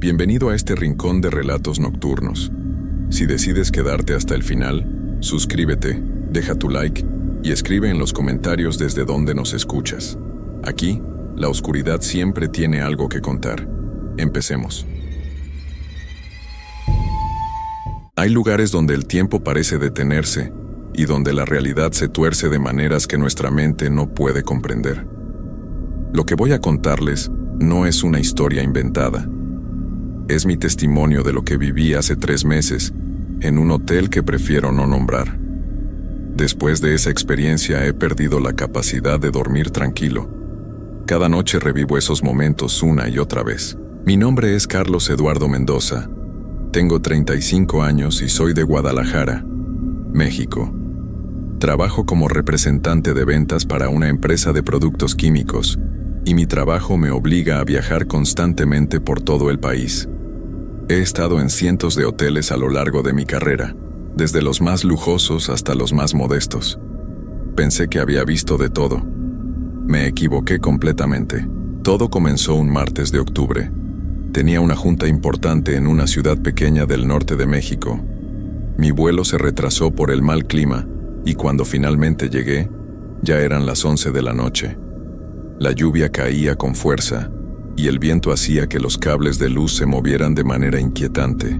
Bienvenido a este rincón de relatos nocturnos. Si decides quedarte hasta el final, suscríbete, deja tu like y escribe en los comentarios desde donde nos escuchas. Aquí, la oscuridad siempre tiene algo que contar. Empecemos. Hay lugares donde el tiempo parece detenerse y donde la realidad se tuerce de maneras que nuestra mente no puede comprender. Lo que voy a contarles no es una historia inventada. Es mi testimonio de lo que viví hace 3 meses en un hotel que prefiero no nombrar. Después de esa experiencia he perdido la capacidad de dormir tranquilo. Cada noche revivo esos momentos una y otra vez. Mi nombre es Carlos Eduardo Mendoza. Tengo 35 años y soy de Guadalajara, México. Trabajo como representante de ventas para una empresa de productos químicos y mi trabajo me obliga a viajar constantemente por todo el país. He estado en cientos de hoteles a lo largo de mi carrera, desde los más lujosos hasta los más modestos. Pensé que había visto de todo. Me equivoqué completamente. Todo comenzó un martes de octubre. Tenía una junta importante en una ciudad pequeña del norte de México. Mi vuelo se retrasó por el mal clima y cuando finalmente llegué, ya eran las 11 de la noche. La lluvia caía con fuerza y el viento hacía que los cables de luz se movieran de manera inquietante.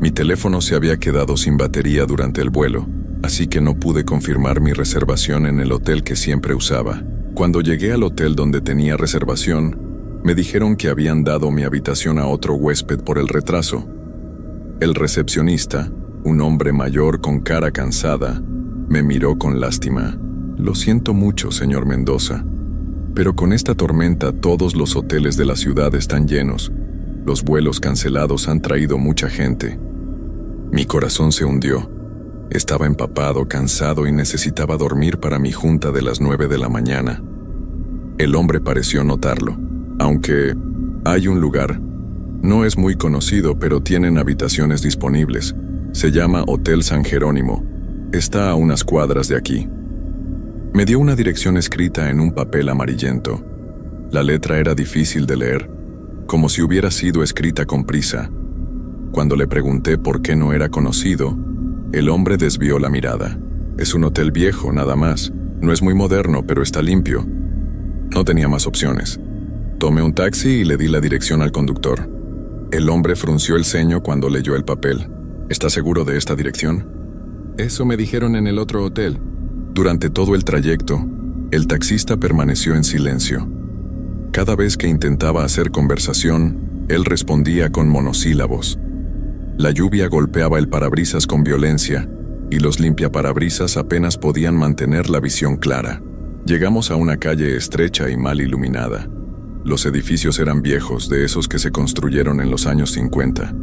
Mi teléfono se había quedado sin batería durante el vuelo, así que no pude confirmar mi reservación en el hotel que siempre usaba. Cuando llegué al hotel donde tenía reservación, me dijeron que habían dado mi habitación a otro huésped por el retraso. El recepcionista, un hombre mayor con cara cansada, me miró con lástima. «Lo siento mucho, señor Mendoza, pero con esta tormenta todos los hoteles de la ciudad están llenos. Los vuelos cancelados han traído mucha gente». Mi corazón se hundió. Estaba empapado, cansado y necesitaba dormir para mi junta de las 9 de la mañana. El hombre pareció notarlo. Aunque hay un lugar, no es muy conocido, pero tienen habitaciones disponibles. Se llama Hotel San Jerónimo. Está a unas cuadras de aquí. Me dio una dirección escrita en un papel amarillento. La letra era difícil de leer, como si hubiera sido escrita con prisa. Cuando le pregunté por qué no era conocido, el hombre desvió la mirada. «Es un hotel viejo, nada más. No es muy moderno, pero está limpio». No tenía más opciones. Tomé un taxi y le di la dirección al conductor. El hombre frunció el ceño cuando leyó el papel. «¿Está seguro de esta dirección?» «Eso me dijeron en el otro hotel». Durante todo el trayecto, el taxista permaneció en silencio. Cada vez que intentaba hacer conversación, él respondía con monosílabos. La lluvia golpeaba el parabrisas con violencia, y los limpiaparabrisas apenas podían mantener la visión clara. Llegamos a una calle estrecha y mal iluminada. Los edificios eran viejos, de esos que se construyeron en los años 50.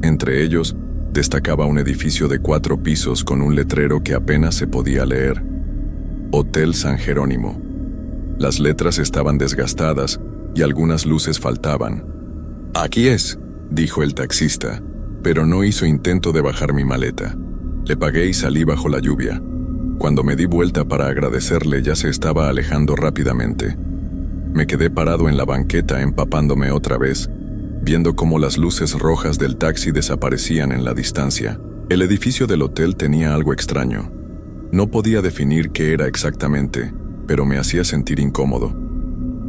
Entre ellos, destacaba un edificio de 4 pisos con un letrero que apenas se podía leer. Hotel San Jerónimo. Las letras estaban desgastadas y algunas luces faltaban. «Aquí es», dijo el taxista, pero no hizo intento de bajar mi maleta. Le pagué y salí bajo la lluvia. Cuando me di vuelta para agradecerle, ya se estaba alejando rápidamente. Me quedé parado en la banqueta empapándome otra vez, viendo cómo las luces rojas del taxi desaparecían en la distancia. El edificio del hotel tenía algo extraño. No podía definir qué era exactamente, pero me hacía sentir incómodo.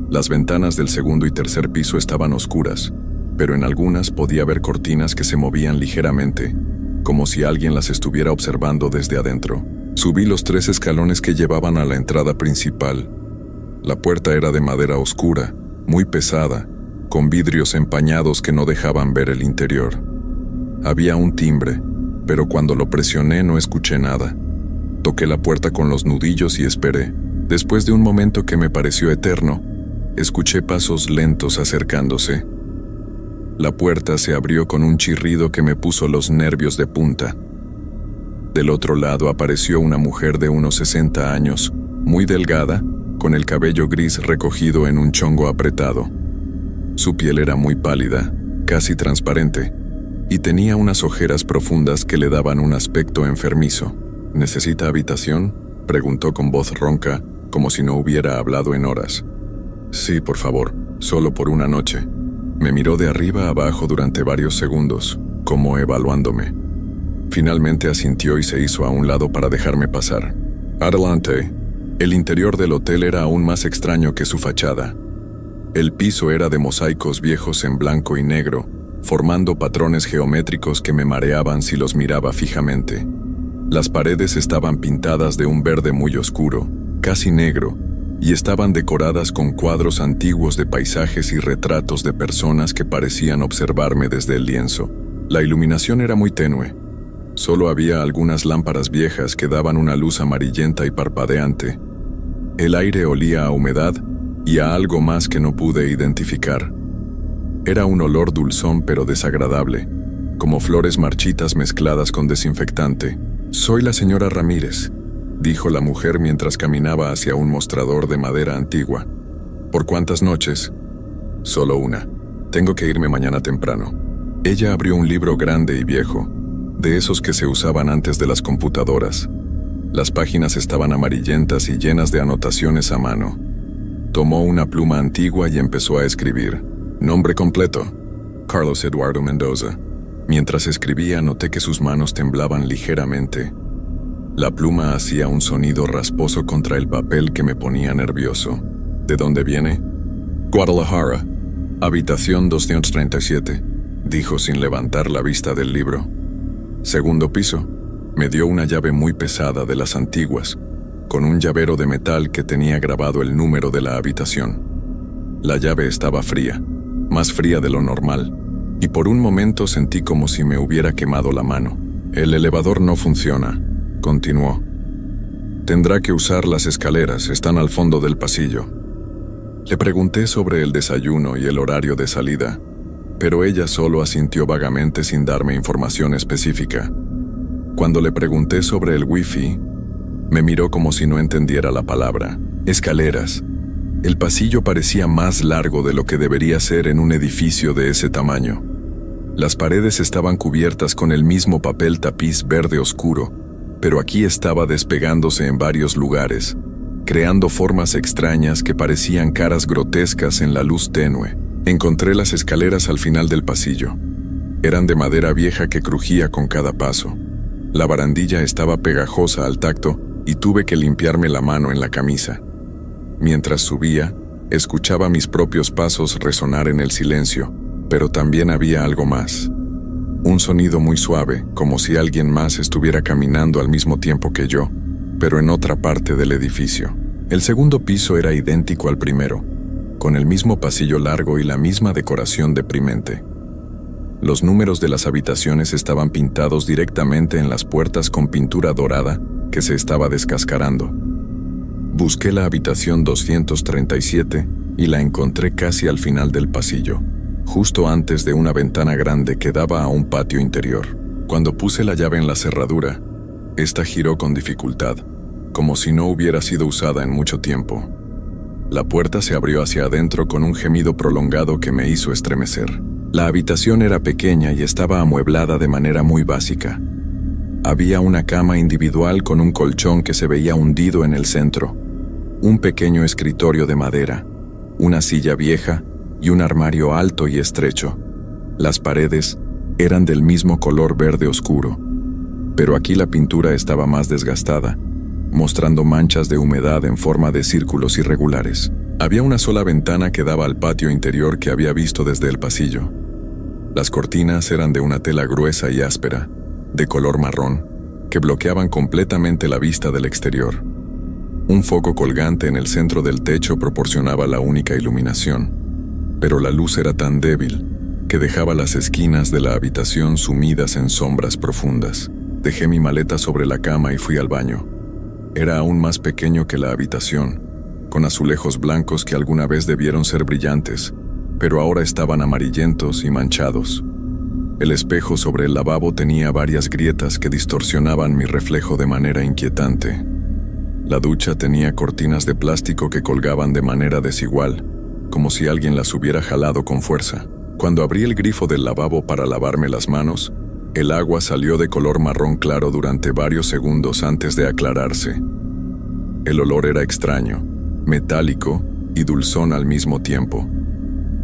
Las ventanas del segundo y tercer piso estaban oscuras, pero en algunas podía ver cortinas que se movían ligeramente, como si alguien las estuviera observando desde adentro. Subí los 3 escalones que llevaban a la entrada principal. La puerta era de madera oscura, muy pesada, con vidrios empañados que no dejaban ver el interior. Había un timbre, pero cuando lo presioné no escuché nada. Toqué la puerta con los nudillos y esperé. Después de un momento que me pareció eterno, escuché pasos lentos acercándose. La puerta se abrió con un chirrido que me puso los nervios de punta. Del otro lado apareció una mujer de unos 60 años, muy delgada, con el cabello gris recogido en un chongo apretado. Su piel era muy pálida, casi transparente, y tenía unas ojeras profundas que le daban un aspecto enfermizo. «¿Necesita habitación?», preguntó con voz ronca, como si no hubiera hablado en horas. «Sí, por favor, solo por una noche». Me miró de arriba a abajo durante varios segundos, como evaluándome. Finalmente asintió y se hizo a un lado para dejarme pasar. Adelante. El interior del hotel era aún más extraño que su fachada. El piso era de mosaicos viejos en blanco y negro, formando patrones geométricos que me mareaban si los miraba fijamente. Las paredes estaban pintadas de un verde muy oscuro, casi negro, y estaban decoradas con cuadros antiguos de paisajes y retratos de personas que parecían observarme desde el lienzo. La iluminación era muy tenue. Solo había algunas lámparas viejas que daban una luz amarillenta y parpadeante. El aire olía a humedad y a algo más que no pude identificar. Era un olor dulzón pero desagradable, como flores marchitas mezcladas con desinfectante. «Soy la señora Ramírez», dijo la mujer mientras caminaba hacia un mostrador de madera antigua. «¿Por cuántas noches?» «Solo una. Tengo que irme mañana temprano». Ella abrió un libro grande y viejo, de esos que se usaban antes de las computadoras. Las páginas estaban amarillentas y llenas de anotaciones a mano. Tomó una pluma antigua y empezó a escribir. Nombre completo: Carlos Eduardo Mendoza. Mientras escribía, noté que sus manos temblaban ligeramente. La pluma hacía un sonido rasposo contra el papel que me ponía nervioso. ¿De dónde viene? Guadalajara. Habitación 237, dijo sin levantar la vista del libro. Segundo piso. Me dio una llave muy pesada de las antiguas, con un llavero de metal que tenía grabado el número de la habitación. La llave estaba fría, más fría de lo normal, y por un momento sentí como si me hubiera quemado la mano. El elevador no funciona, continuó. Tendrá que usar las escaleras, están al fondo del pasillo. Le pregunté sobre el desayuno y el horario de salida, pero ella solo asintió vagamente sin darme información específica. Cuando le pregunté sobre el wifi, me miró como si no entendiera la palabra. Escaleras. El pasillo parecía más largo de lo que debería ser en un edificio de ese tamaño. Las paredes estaban cubiertas con el mismo papel tapiz verde oscuro, pero aquí estaba despegándose en varios lugares, creando formas extrañas que parecían caras grotescas en la luz tenue. Encontré las escaleras al final del pasillo. Eran de madera vieja que crujía con cada paso. La barandilla estaba pegajosa al tacto y tuve que limpiarme la mano en la camisa. Mientras subía, escuchaba mis propios pasos resonar en el silencio, pero también había algo más. Un sonido muy suave, como si alguien más estuviera caminando al mismo tiempo que yo, pero en otra parte del edificio. El segundo piso era idéntico al primero, con el mismo pasillo largo y la misma decoración deprimente. Los números de las habitaciones estaban pintados directamente en las puertas con pintura dorada que se estaba descascarando. Busqué la habitación 237 y la encontré casi al final del pasillo, justo antes de una ventana grande que daba a un patio interior. Cuando puse la llave en la cerradura, esta giró con dificultad, como si no hubiera sido usada en mucho tiempo. La puerta se abrió hacia adentro con un gemido prolongado que me hizo estremecer. La habitación era pequeña y estaba amueblada de manera muy básica. Había una cama individual con un colchón que se veía hundido en el centro, un pequeño escritorio de madera, una silla vieja y un armario alto y estrecho. Las paredes eran del mismo color verde oscuro, pero aquí la pintura estaba más desgastada, mostrando manchas de humedad en forma de círculos irregulares. Había una sola ventana que daba al patio interior que había visto desde el pasillo. Las cortinas eran de una tela gruesa y áspera, de color marrón, que bloqueaban completamente la vista del exterior. Un foco colgante en el centro del techo proporcionaba la única iluminación, pero la luz era tan débil que dejaba las esquinas de la habitación sumidas en sombras profundas. Dejé mi maleta sobre la cama y fui al baño. Era aún más pequeño que la habitación, con azulejos blancos que alguna vez debieron ser brillantes, pero ahora estaban amarillentos y manchados. El espejo sobre el lavabo tenía varias grietas que distorsionaban mi reflejo de manera inquietante. La ducha tenía cortinas de plástico que colgaban de manera desigual, como si alguien las hubiera jalado con fuerza. Cuando abrí el grifo del lavabo para lavarme las manos, el agua salió de color marrón claro durante varios segundos antes de aclararse. El olor era extraño, metálico y dulzón al mismo tiempo.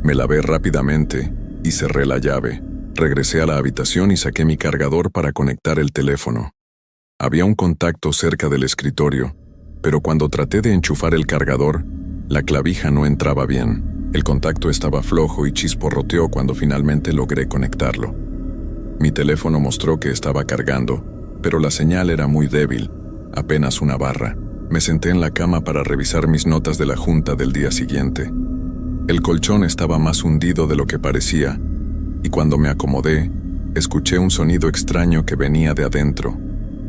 Me lavé rápidamente y cerré la llave. Regresé a la habitación y saqué mi cargador para conectar el teléfono. Había un contacto cerca del escritorio, pero cuando traté de enchufar el cargador, la clavija no entraba bien. El contacto estaba flojo y chisporroteó cuando finalmente logré conectarlo. Mi teléfono mostró que estaba cargando, pero la señal era muy débil, apenas una barra. Me senté en la cama para revisar mis notas de la junta del día siguiente. El colchón estaba más hundido de lo que parecía, y cuando me acomodé, escuché un sonido extraño que venía de adentro,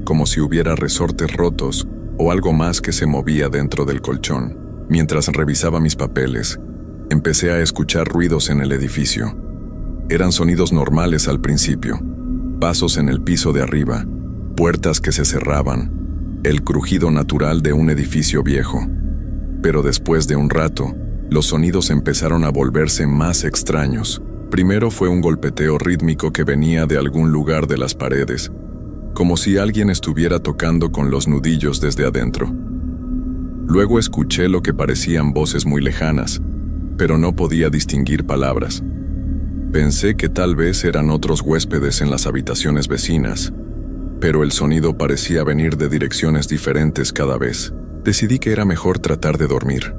como si hubiera resortes rotos o algo más que se movía dentro del colchón. Mientras revisaba mis papeles, empecé a escuchar ruidos en el edificio. Eran sonidos normales al principio, pasos en el piso de arriba, puertas que se cerraban, el crujido natural de un edificio viejo. Pero después de un rato, los sonidos empezaron a volverse más extraños. Primero fue un golpeteo rítmico que venía de algún lugar de las paredes, como si alguien estuviera tocando con los nudillos desde adentro. Luego escuché lo que parecían voces muy lejanas, pero no podía distinguir palabras. Pensé que tal vez eran otros huéspedes en las habitaciones vecinas, pero el sonido parecía venir de direcciones diferentes cada vez. Decidí que era mejor tratar de dormir.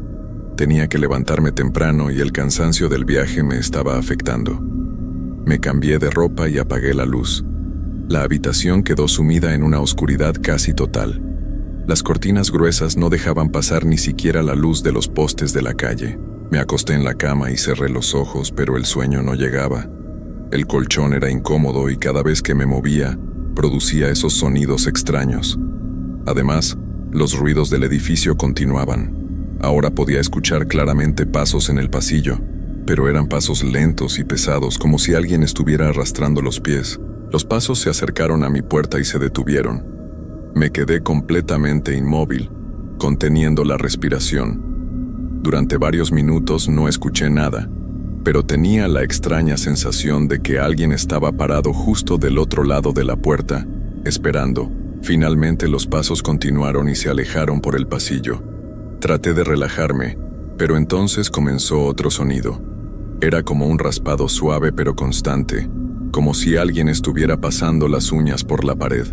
Tenía que levantarme temprano y el cansancio del viaje me estaba afectando. Me cambié de ropa y apagué la luz. La habitación quedó sumida en una oscuridad casi total. Las cortinas gruesas no dejaban pasar ni siquiera la luz de los postes de la calle. Me acosté en la cama y cerré los ojos, pero el sueño no llegaba. El colchón era incómodo y cada vez que me movía, producía esos sonidos extraños. Además, los ruidos del edificio continuaban. Ahora podía escuchar claramente pasos en el pasillo, pero eran pasos lentos y pesados, como si alguien estuviera arrastrando los pies. Los pasos se acercaron a mi puerta y se detuvieron. Me quedé completamente inmóvil, conteniendo la respiración. Durante varios minutos no escuché nada, pero tenía la extraña sensación de que alguien estaba parado justo del otro lado de la puerta, esperando. Finalmente los pasos continuaron y se alejaron por el pasillo. Traté de relajarme, pero entonces comenzó otro sonido. Era como un raspado suave pero constante, como si alguien estuviera pasando las uñas por la pared.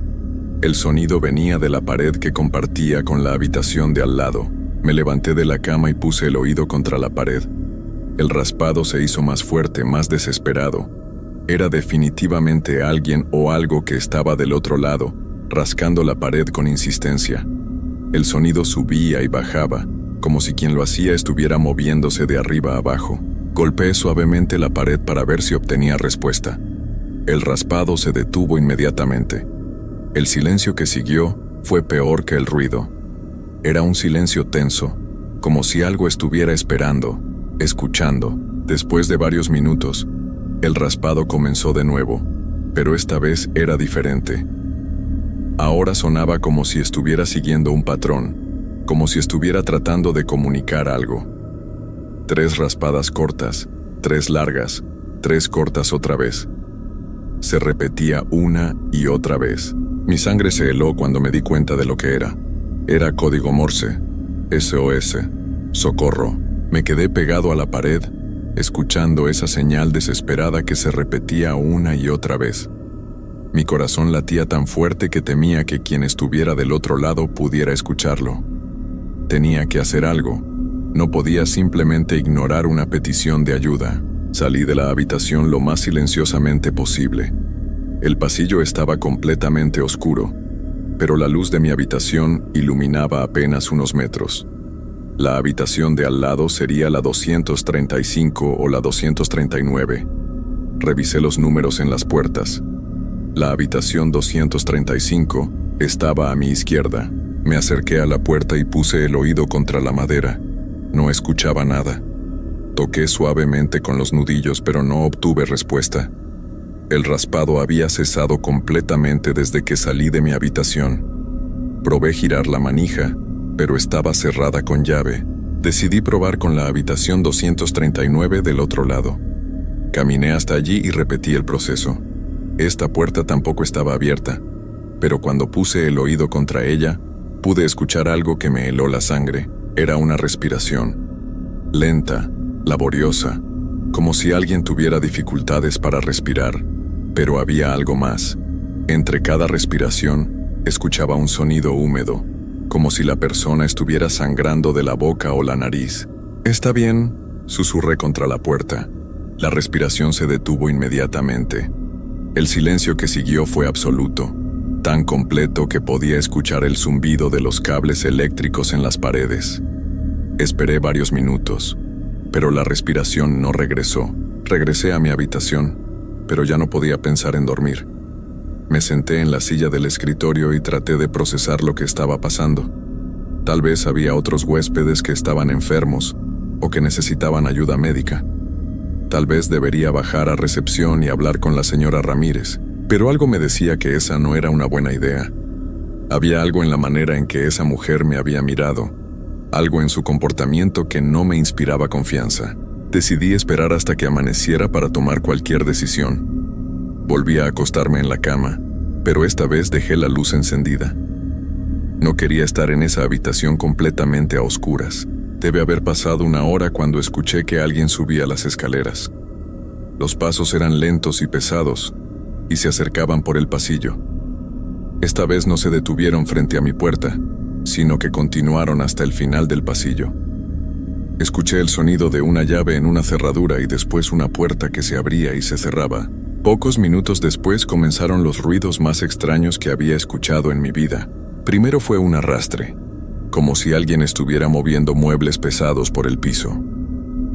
El sonido venía de la pared que compartía con la habitación de al lado. Me levanté de la cama y puse el oído contra la pared. El raspado se hizo más fuerte, más desesperado. Era definitivamente alguien o algo que estaba del otro lado, rascando la pared con insistencia. El sonido subía y bajaba, como si quien lo hacía estuviera moviéndose de arriba a abajo. Golpeé suavemente la pared para ver si obtenía respuesta. El raspado se detuvo inmediatamente. El silencio que siguió fue peor que el ruido. Era un silencio tenso, como si algo estuviera esperando, escuchando. Después de varios minutos, el raspado comenzó de nuevo, pero esta vez era diferente. Ahora sonaba como si estuviera siguiendo un patrón, como si estuviera tratando de comunicar algo. 3 raspadas cortas, 3 largas, 3 cortas otra vez. Se repetía una y otra vez. Mi sangre se heló cuando me di cuenta de lo que era. Era código Morse, SOS, socorro. Me quedé pegado a la pared, escuchando esa señal desesperada que se repetía una y otra vez. Mi corazón latía tan fuerte que temía que quien estuviera del otro lado pudiera escucharlo. Tenía que hacer algo. No podía simplemente ignorar una petición de ayuda. Salí de la habitación lo más silenciosamente posible. El pasillo estaba completamente oscuro, pero la luz de mi habitación iluminaba apenas unos metros. La habitación de al lado sería la 235 o la 239. Revisé los números en las puertas. La habitación 235 estaba a mi izquierda. Me acerqué a la puerta y puse el oído contra la madera. No escuchaba nada. Toqué suavemente con los nudillos, pero no obtuve respuesta. El raspado había cesado completamente desde que salí de mi habitación. Probé girar la manija, pero estaba cerrada con llave. Decidí probar con la habitación 239 del otro lado. Caminé hasta allí y repetí el proceso. Esta puerta tampoco estaba abierta, pero cuando puse el oído contra ella, pude escuchar algo que me heló la sangre. Era una respiración. Lenta, laboriosa, como si alguien tuviera dificultades para respirar, pero había algo más. Entre cada respiración, escuchaba un sonido húmedo, como si la persona estuviera sangrando de la boca o la nariz. «Está bien», susurré contra la puerta. La respiración se detuvo inmediatamente. El silencio que siguió fue absoluto, tan completo que podía escuchar el zumbido de los cables eléctricos en las paredes. Esperé varios minutos, pero la respiración no regresó. Regresé a mi habitación, pero ya no podía pensar en dormir. Me senté en la silla del escritorio y traté de procesar lo que estaba pasando. Tal vez había otros huéspedes que estaban enfermos o que necesitaban ayuda médica. Tal vez debería bajar a recepción y hablar con la señora Ramírez, pero algo me decía que esa no era una buena idea. Había algo en la manera en que esa mujer me había mirado, algo en su comportamiento que no me inspiraba confianza. Decidí esperar hasta que amaneciera para tomar cualquier decisión. Volví a acostarme en la cama, pero esta vez dejé la luz encendida. No quería estar en esa habitación completamente a oscuras. Debe haber pasado una hora cuando escuché que alguien subía las escaleras. Los pasos eran lentos y pesados, y se acercaban por el pasillo. Esta vez no se detuvieron frente a mi puerta, sino que continuaron hasta el final del pasillo. Escuché el sonido de una llave en una cerradura y después una puerta que se abría y se cerraba. Pocos minutos después comenzaron los ruidos más extraños que había escuchado en mi vida. Primero fue un arrastre, como si alguien estuviera moviendo muebles pesados por el piso.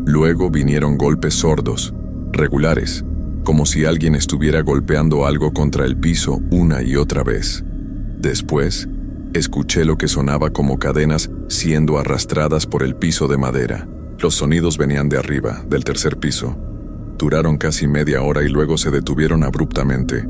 Luego vinieron golpes sordos, regulares, como si alguien estuviera golpeando algo contra el piso una y otra vez. Después, escuché lo que sonaba como cadenas siendo arrastradas por el piso de madera. Los sonidos venían de arriba, del tercer piso. Duraron casi media hora y luego se detuvieron abruptamente.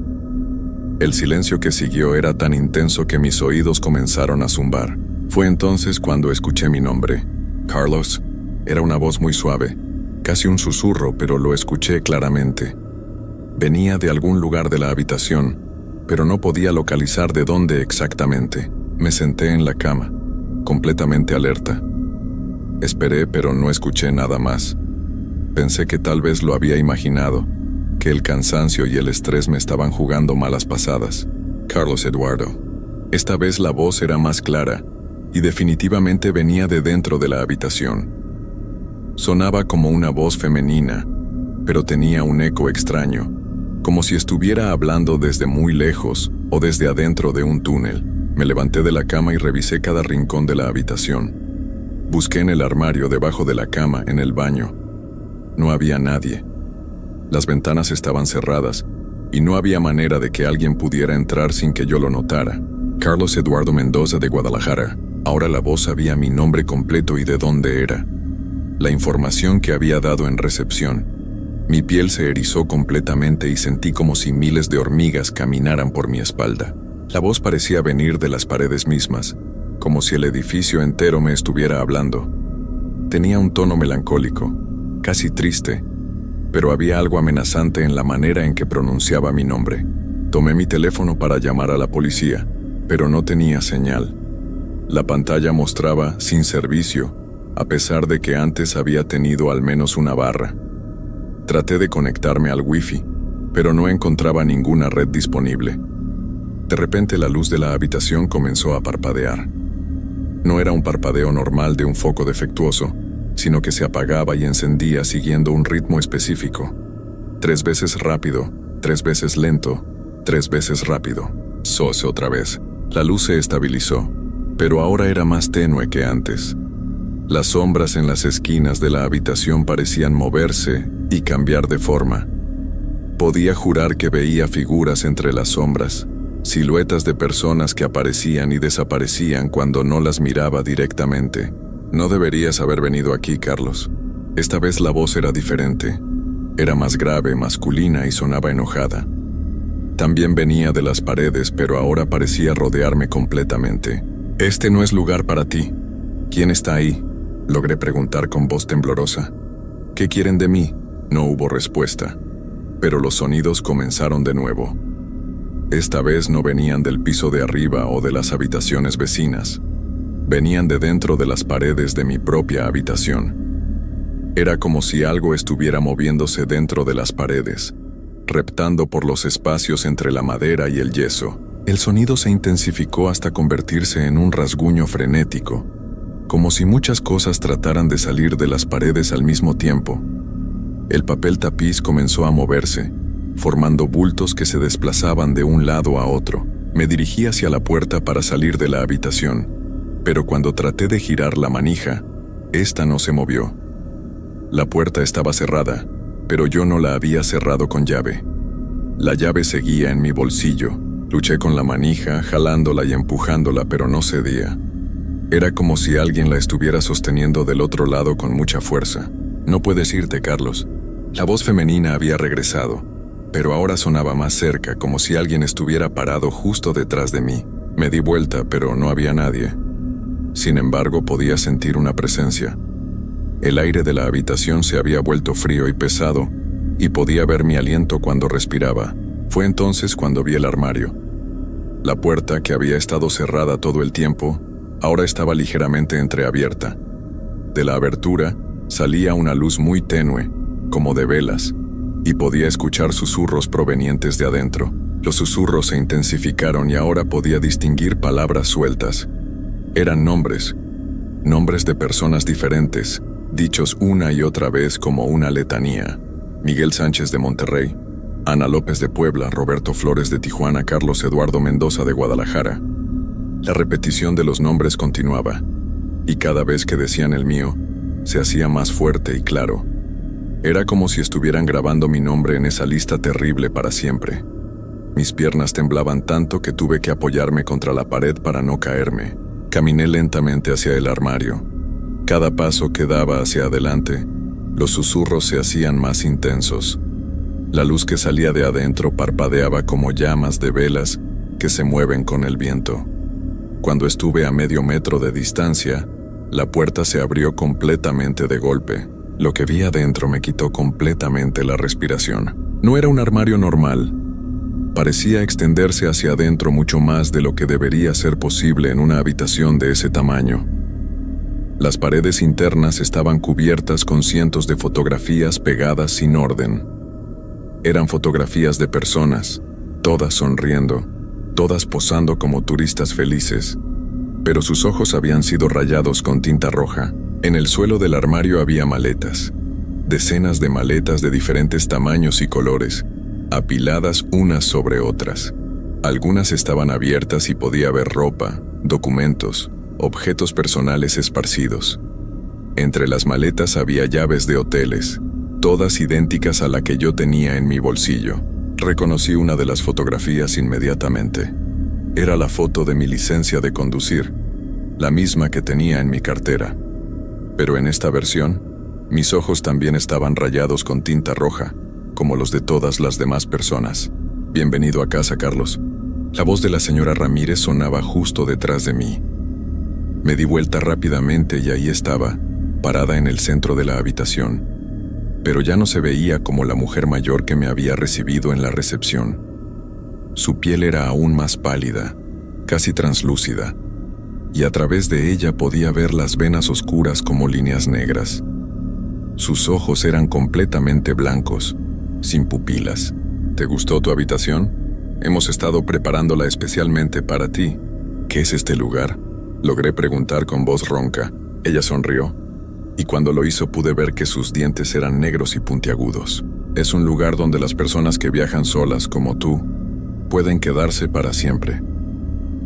El silencio que siguió era tan intenso que mis oídos comenzaron a zumbar. Fue entonces cuando escuché mi nombre. «Carlos». Era una voz muy suave, casi un susurro, pero lo escuché claramente. Venía de algún lugar de la habitación, pero no podía localizar de dónde exactamente. Me senté en la cama, completamente alerta. Esperé, pero no escuché nada más. Pensé que tal vez lo había imaginado, que el cansancio y el estrés me estaban jugando malas pasadas. «Carlos Eduardo». Esta vez la voz era más clara, y definitivamente venía de dentro de la habitación. Sonaba como una voz femenina, pero tenía un eco extraño, como si estuviera hablando desde muy lejos o desde adentro de un túnel. Me levanté de la cama y revisé cada rincón de la habitación. Busqué en el armario, debajo de la cama, en el baño. No había nadie. Las ventanas estaban cerradas y no había manera de que alguien pudiera entrar sin que yo lo notara. «Carlos Eduardo Mendoza de Guadalajara». Ahora la voz sabía mi nombre completo y de dónde era. La información que había dado en recepción. Mi piel se erizó completamente y sentí como si miles de hormigas caminaran por mi espalda. La voz parecía venir de las paredes mismas, como si el edificio entero me estuviera hablando. Tenía un tono melancólico, casi triste, pero había algo amenazante en la manera en que pronunciaba mi nombre. Tomé mi teléfono para llamar a la policía, pero no tenía señal. La pantalla mostraba «sin servicio», a pesar de que antes había tenido al menos una barra. Traté de conectarme al Wi-Fi, pero no encontraba ninguna red disponible. De repente la luz de la habitación comenzó a parpadear. No era un parpadeo normal de un foco defectuoso, sino que se apagaba y encendía siguiendo un ritmo específico. 3 veces rápido, 3 veces lento, 3 veces rápido. Sose otra vez. La luz se estabilizó, pero ahora era más tenue que antes. Las sombras en las esquinas de la habitación parecían moverse y cambiar de forma. Podía jurar que veía figuras entre las sombras, siluetas de personas que aparecían y desaparecían cuando no las miraba directamente. «No deberías haber venido aquí, Carlos». Esta vez la voz era diferente. Era más grave, masculina y sonaba enojada. También venía de las paredes, pero ahora parecía rodearme completamente. «Este no es lugar para ti. ¿Quién está ahí?», logré preguntar con voz temblorosa. «¿Qué quieren de mí?». No hubo respuesta, pero los sonidos comenzaron de nuevo. Esta vez no venían del piso de arriba o de las habitaciones vecinas. Venían de dentro de las paredes de mi propia habitación. Era como si algo estuviera moviéndose dentro de las paredes, reptando por los espacios entre la madera y el yeso. El sonido se intensificó hasta convertirse en un rasguño frenético, como si muchas cosas trataran de salir de las paredes al mismo tiempo. El papel tapiz comenzó a moverse, formando bultos que se desplazaban de un lado a otro. Me dirigí hacia la puerta para salir de la habitación, pero cuando traté de girar la manija, esta no se movió. La puerta estaba cerrada, pero yo no la había cerrado con llave. La llave seguía en mi bolsillo. Luché con la manija, jalándola y empujándola, pero no cedía. Era como si alguien la estuviera sosteniendo del otro lado con mucha fuerza. «No puedes irte, Carlos». La voz femenina había regresado, pero ahora sonaba más cerca, como si alguien estuviera parado justo detrás de mí. Me di vuelta, pero no había nadie. Sin embargo, podía sentir una presencia. El aire de la habitación se había vuelto frío y pesado, y podía ver mi aliento cuando respiraba. Fue entonces cuando vi el armario. La puerta, que había estado cerrada todo el tiempo, ahora estaba ligeramente entreabierta. De la abertura salía una luz muy tenue, como de velas, y podía escuchar susurros provenientes de adentro. Los susurros se intensificaron y ahora podía distinguir palabras sueltas. Eran nombres de personas diferentes, dichos una y otra vez como una letanía. Miguel Sánchez de Monterrey, Ana López de Puebla, Roberto Flores de Tijuana, Carlos Eduardo Mendoza de Guadalajara. La repetición de los nombres continuaba, y cada vez que decían el mío, se hacía más fuerte y claro. Era como si estuvieran grabando mi nombre en esa lista terrible para siempre. Mis piernas temblaban tanto que tuve que apoyarme contra la pared para no caerme. Caminé lentamente hacia el armario. Cada paso que daba hacia adelante, los susurros se hacían más intensos. La luz que salía de adentro parpadeaba como llamas de velas que se mueven con el viento. Cuando estuve a medio metro de distancia, la puerta se abrió completamente de golpe. Lo que vi adentro me quitó completamente la respiración. No era un armario normal. Parecía extenderse hacia adentro mucho más de lo que debería ser posible en una habitación de ese tamaño. Las paredes internas estaban cubiertas con cientos de fotografías pegadas sin orden. Eran fotografías de personas, todas sonriendo, todas posando como turistas felices, pero sus ojos habían sido rayados con tinta roja. En el suelo del armario había maletas, decenas de maletas de diferentes tamaños y colores, apiladas unas sobre otras. Algunas estaban abiertas y podía ver ropa, documentos, objetos personales esparcidos. Entre las maletas había llaves de hoteles, todas idénticas a la que yo tenía en mi bolsillo. Reconocí una de las fotografías inmediatamente. Era la foto de mi licencia de conducir, la misma que tenía en mi cartera. Pero en esta versión, mis ojos también estaban rayados con tinta roja, como los de todas las demás personas. «Bienvenido a casa, Carlos». La voz de la señora Ramírez sonaba justo detrás de mí. Me di vuelta rápidamente y ahí estaba, parada en el centro de la habitación. Pero ya no se veía como la mujer mayor que me había recibido en la recepción. Su piel era aún más pálida, casi translúcida, y a través de ella podía ver las venas oscuras como líneas negras. Sus ojos eran completamente blancos, sin pupilas. «¿Te gustó tu habitación? Hemos estado preparándola especialmente para ti». «¿Qué es este lugar?», logré preguntar con voz ronca. Ella sonrió, y cuando lo hizo pude ver que sus dientes eran negros y puntiagudos. «Es un lugar donde las personas que viajan solas, como tú, pueden quedarse para siempre.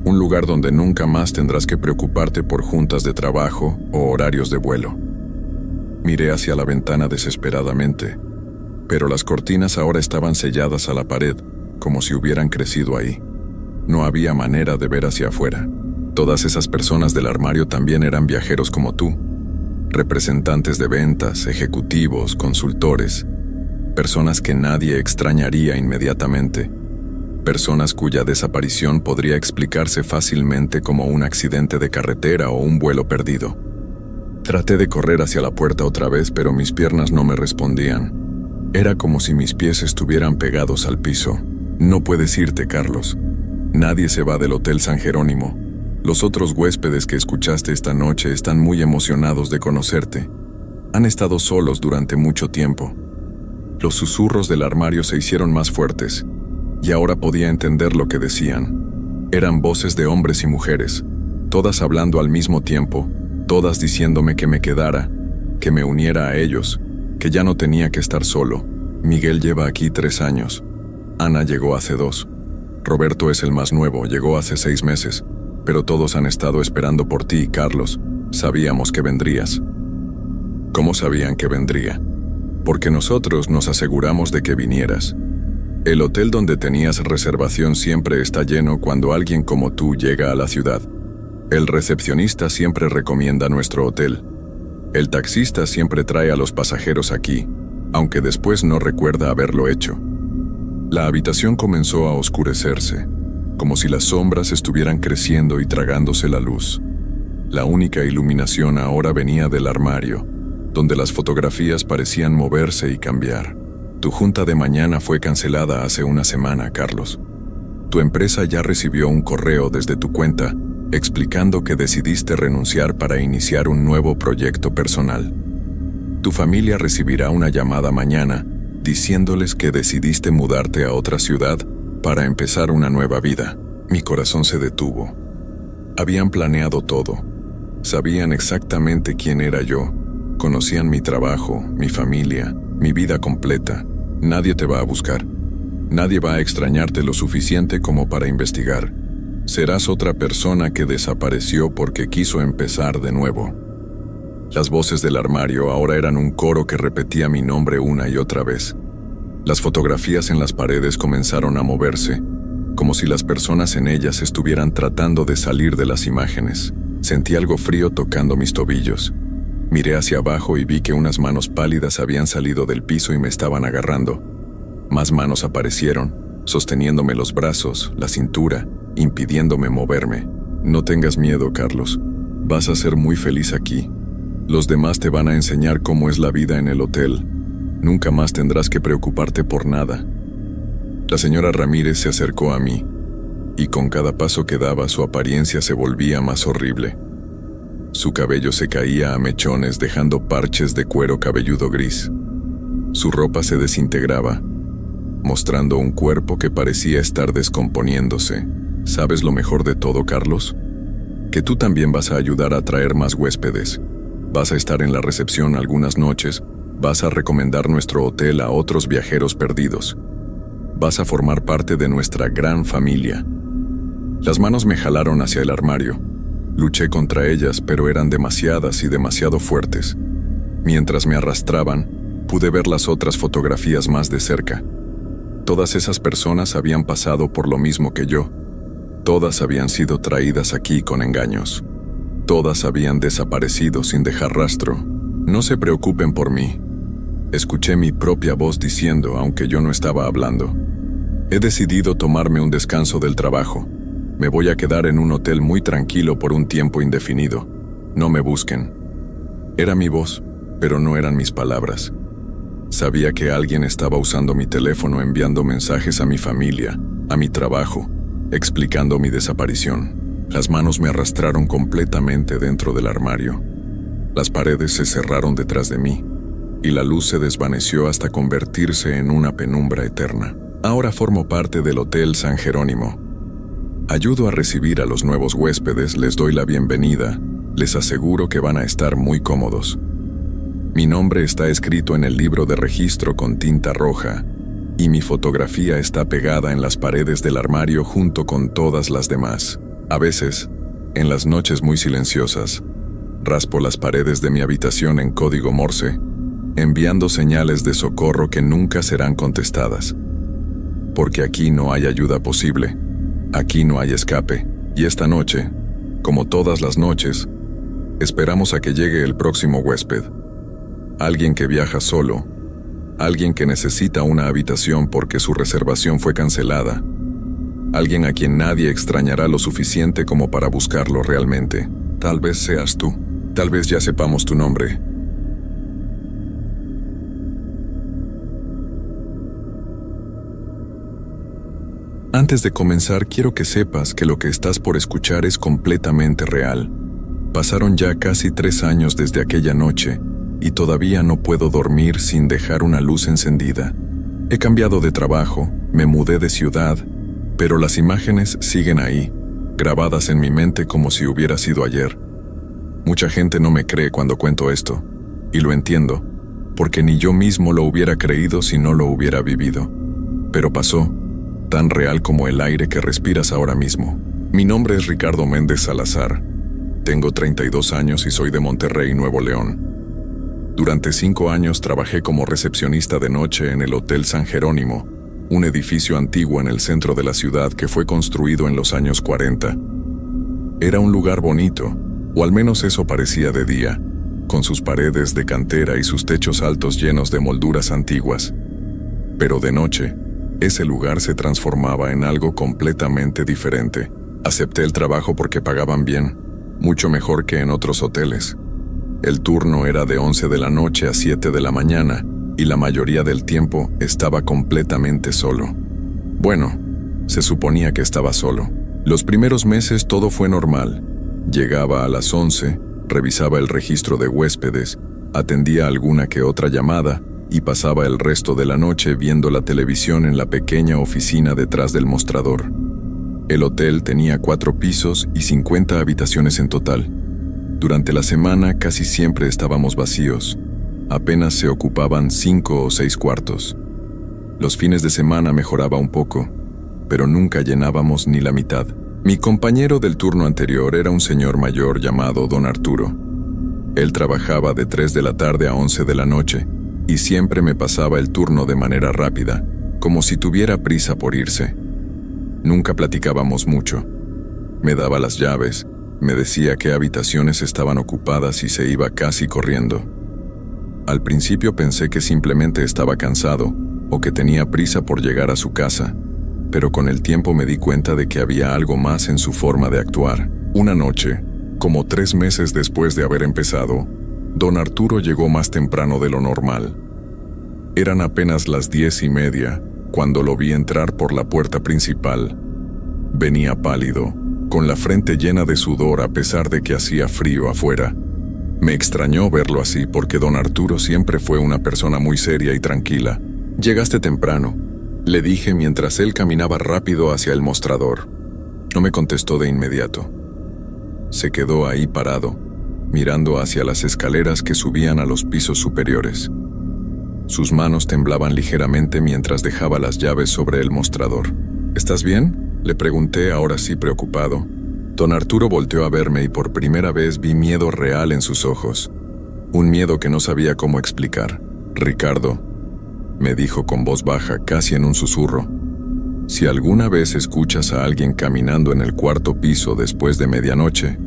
Un lugar donde nunca más tendrás que preocuparte por juntas de trabajo o horarios de vuelo». Miré hacia la ventana desesperadamente, pero las cortinas ahora estaban selladas a la pared, como si hubieran crecido ahí. No había manera de ver hacia afuera. Todas esas personas del armario también eran viajeros como tú, representantes de ventas, ejecutivos, consultores, personas que nadie extrañaría inmediatamente, personas cuya desaparición podría explicarse fácilmente como un accidente de carretera o un vuelo perdido. Traté de correr hacia la puerta otra vez, pero mis piernas no me respondían. Era como si mis pies estuvieran pegados al piso. «No puedes irte, Carlos. Nadie se va del Hotel San Jerónimo. Los otros huéspedes que escuchaste esta noche están muy emocionados de conocerte. Han estado solos durante mucho tiempo. Los susurros del armario se hicieron más fuertes, y ahora podía entender lo que decían. Eran voces de hombres y mujeres, todas hablando al mismo tiempo, todas diciéndome que me quedara, que me uniera a ellos, que ya no tenía que estar solo. Miguel lleva aquí 3 años. Ana llegó hace 2. Roberto es el más nuevo, llegó hace 6 meses. Pero todos han estado esperando por ti, Carlos. Sabíamos que vendrías. ¿Cómo sabían que vendría? Porque nosotros nos aseguramos de que vinieras. El hotel donde tenías reservación siempre está lleno cuando alguien como tú llega a la ciudad. El recepcionista siempre recomienda nuestro hotel. El taxista siempre trae a los pasajeros aquí, aunque después no recuerda haberlo hecho. La habitación comenzó a oscurecerse, como si las sombras estuvieran creciendo y tragándose la luz. La única iluminación ahora venía del armario, donde las fotografías parecían moverse y cambiar. Tu junta de mañana fue cancelada hace una semana, Carlos. Tu empresa ya recibió un correo desde tu cuenta explicando que decidiste renunciar para iniciar un nuevo proyecto personal. Tu familia recibirá una llamada mañana diciéndoles que decidiste mudarte a otra ciudad para empezar una nueva vida. Mi corazón se detuvo. Habían planeado todo. Sabían exactamente quién era yo. Conocían mi trabajo, mi familia, mi vida completa. Nadie te va a buscar. Nadie va a extrañarte lo suficiente como para investigar. Serás otra persona que desapareció porque quiso empezar de nuevo. Las voces del armario ahora eran un coro que repetía mi nombre una y otra vez. Las fotografías en las paredes comenzaron a moverse, como si las personas en ellas estuvieran tratando de salir de las imágenes. Sentí algo frío tocando mis tobillos. Miré hacia abajo y vi que unas manos pálidas habían salido del piso y me estaban agarrando. Más manos aparecieron, sosteniéndome los brazos, la cintura, impidiéndome moverme. No tengas miedo, Carlos. Vas a ser muy feliz aquí. Los demás te van a enseñar cómo es la vida en el hotel. Nunca más tendrás que preocuparte por nada. La señora Ramírez se acercó a mí, y con cada paso que daba su apariencia se volvía más horrible. Su cabello se caía a mechones dejando parches de cuero cabelludo gris. Su ropa se desintegraba, mostrando un cuerpo que parecía estar descomponiéndose. ¿Sabes lo mejor de todo, Carlos? Que tú también vas a ayudar a traer más huéspedes. Vas a estar en la recepción algunas noches, vas a recomendar nuestro hotel a otros viajeros perdidos. Vas a formar parte de nuestra gran familia. Las manos me jalaron hacia el armario. Luché contra ellas, pero eran demasiadas y demasiado fuertes. Mientras me arrastraban, pude ver las otras fotografías más de cerca. Todas esas personas habían pasado por lo mismo que yo. Todas habían sido traídas aquí con engaños. Todas habían desaparecido sin dejar rastro. No se preocupen por mí. Escuché mi propia voz diciendo, aunque yo no estaba hablando. He decidido tomarme un descanso del trabajo. Me voy a quedar en un hotel muy tranquilo por un tiempo indefinido. No me busquen. Era mi voz, pero no eran mis palabras. Sabía que alguien estaba usando mi teléfono enviando mensajes a mi familia, a mi trabajo, explicando mi desaparición. Las manos me arrastraron completamente dentro del armario. Las paredes se cerraron detrás de mí, y la luz se desvaneció hasta convertirse en una penumbra eterna. Ahora formo parte del Hotel San Jerónimo. Ayudo a recibir a los nuevos huéspedes, les doy la bienvenida, les aseguro que van a estar muy cómodos. Mi nombre está escrito en el libro de registro con tinta roja, y mi fotografía está pegada en las paredes del armario junto con todas las demás. A veces, en las noches muy silenciosas, raspo las paredes de mi habitación en código Morse, enviando señales de socorro que nunca serán contestadas. Porque aquí no hay ayuda posible, aquí no hay escape, y esta noche, como todas las noches, esperamos a que llegue el próximo huésped. Alguien que viaja solo, alguien que necesita una habitación porque su reservación fue cancelada, alguien a quien nadie extrañará lo suficiente como para buscarlo realmente. Tal vez seas tú, tal vez ya sepamos tu nombre. Antes de comenzar, quiero que sepas que lo que estás por escuchar es completamente real. Pasaron ya casi 3 años desde aquella noche, y todavía no puedo dormir sin dejar una luz encendida. He cambiado de trabajo, me mudé de ciudad, pero las imágenes siguen ahí, grabadas en mi mente como si hubiera sido ayer. Mucha gente no me cree cuando cuento esto, y lo entiendo, porque ni yo mismo lo hubiera creído si no lo hubiera vivido. Pero pasó, tan real como el aire que respiras ahora mismo. Mi nombre es Ricardo Méndez Salazar. Tengo 32 años y soy de Monterrey, Nuevo León. Durante 5 años trabajé como recepcionista de noche en el Hotel San Jerónimo, un edificio antiguo en el centro de la ciudad que fue construido en los años 40. Era un lugar bonito, o al menos eso parecía de día, con sus paredes de cantera y sus techos altos llenos de molduras antiguas. Pero de noche, ese lugar se transformaba en algo completamente diferente. Acepté el trabajo porque pagaban bien, mucho mejor que en otros hoteles. El turno era de 11 de la noche a 7 de la mañana, y la mayoría del tiempo estaba completamente solo. Bueno, se suponía que estaba solo. Los primeros meses todo fue normal. Llegaba a las 11, revisaba el registro de huéspedes, atendía alguna que otra llamada y pasaba el resto de la noche viendo la televisión en la pequeña oficina detrás del mostrador. El hotel tenía 4 pisos y 50 habitaciones en total. Durante la semana casi siempre estábamos vacíos. Apenas se ocupaban 5 o 6 cuartos. Los fines de semana mejoraba un poco, pero nunca llenábamos ni la mitad. Mi compañero del turno anterior era un señor mayor llamado Don Arturo. Él trabajaba de 3 de la tarde a 11 de la noche y siempre me pasaba el turno de manera rápida, como si tuviera prisa por irse. Nunca platicábamos mucho. Me daba las llaves, me decía qué habitaciones estaban ocupadas y se iba casi corriendo. Al principio pensé que simplemente estaba cansado o que tenía prisa por llegar a su casa, pero con el tiempo me di cuenta de que había algo más en su forma de actuar. Una noche, como 3 meses después de haber empezado, Don Arturo llegó más temprano de lo normal. Eran apenas las 10:30 cuando lo vi entrar por la puerta principal. Venía pálido, con la frente llena de sudor a pesar de que hacía frío afuera. Me extrañó verlo así porque Don Arturo siempre fue una persona muy seria y tranquila. «Llegaste temprano», le dije mientras él caminaba rápido hacia el mostrador. No me contestó de inmediato. Se quedó ahí parado, mirando hacia las escaleras que subían a los pisos superiores. Sus manos temblaban ligeramente mientras dejaba las llaves sobre el mostrador. «¿Estás bien?», le pregunté, ahora sí preocupado. Don Arturo volteó a verme y por primera vez vi miedo real en sus ojos. Un miedo que no sabía cómo explicar. «Ricardo», me dijo con voz baja, casi en un susurro, «si alguna vez escuchas a alguien caminando en el 4º piso después de medianoche,